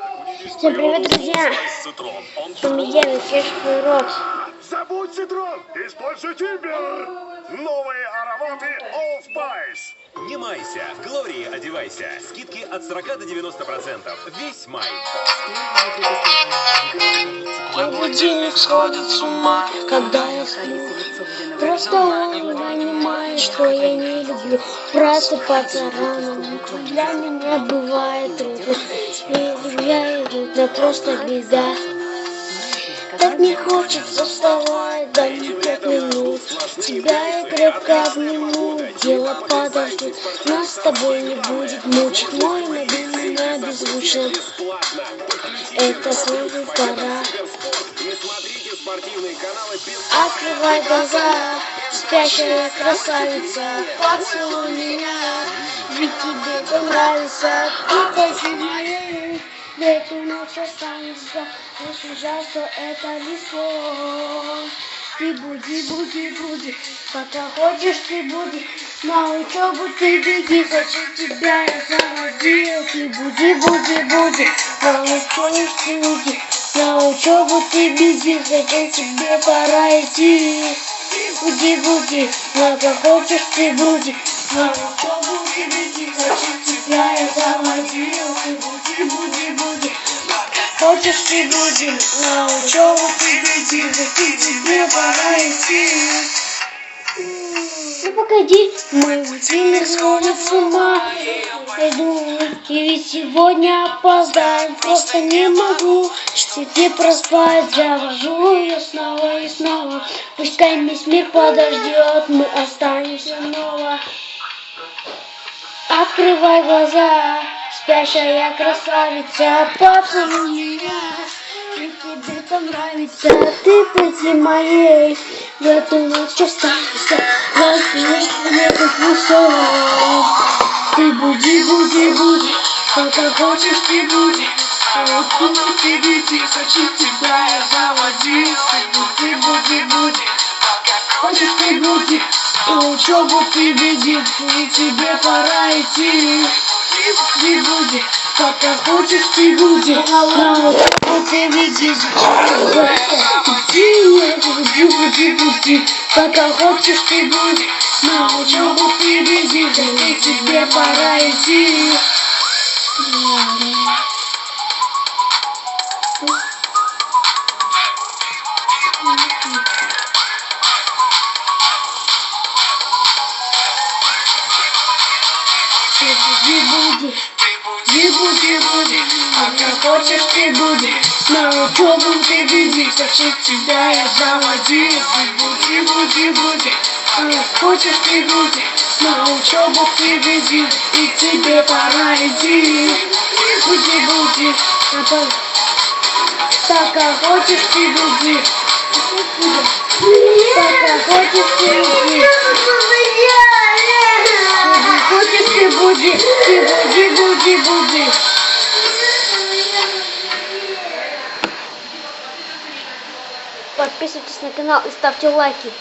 Всем привет, друзья! Понедельник, свежий урок. Забудь цитрон! Используй тимбер! Новые ароматы Old Spice! Не майся, в Глории одевайся. Скидки от 40 до 90%. Весь май. Мой будильник сходит с ума, когда я сплю. Просто он понимает, что я не люблю просыпаться рано. Для меня бывает трудно, и я иду, да просто беда. Так не хочется вставать, дай мне 5 минут. Тебя я крепко обниму, дело подождет. Нас с тобой не будет мучить, мой мобильный меня беззвучно. Это снова пора. Открывай глаза, спящая красавица, поцелуй меня, ведь тебе это нравится. Ты очень моей, эту ночь останется. Очень жаль, что это лишь сон. Ты буди, буди, буди, пока хочешь ты буди. На учебу ты беги, хочу тебя я заводил. Ты буди, буди, буди, на хочешь ты уйди. На учебу ты беги, зачем тебе пора идти? Буди, буди, пока хочешь ты буди. На учебу ты беги, зачем тебя я заводил. Ты буди, буди, буди. Хочешь ты будем, на учебу ты беги, зачем тебе пора идти? Ну погоди, мой будильник сходит с ума. Иду, и ведь сегодня опоздаю, просто не могу тебе проспать. Завожу ее снова и снова, пускай весь мир подождет, мы останемся снова. Открывай глаза, спящая красавица, поцелуй меня, ведь тебе это нравится. Ты пути моей, в эту ночь останешься, возьмешь мне как высок. Ты буди, буди, буди, пока хочешь ты буди. А вот ты беги, хочу тебя я заводил. Ты буди, буди, буди, пока хочешь ты буди. На учебу ты беги, и тебе пора идти. Буди, буди, пока хочешь ты буди. На учебу ты беги, буди, буди, буди, пока хочешь ты буди. На учебу ты беги, и тебе пора идти. Буди, буди, буди, буди, пока хочешь ты буди. На учебу ты беги, зачем тебя я заводил. Буди, буди, буди, хочешь ты буди. На учебу ты беги, и тебе пора идти. Буди, буди, пока хочешь ты буди. Пока хочешь ты буди. Хочешь ты буди, буди, буди. Подписывайтесь на канал и ставьте лайки.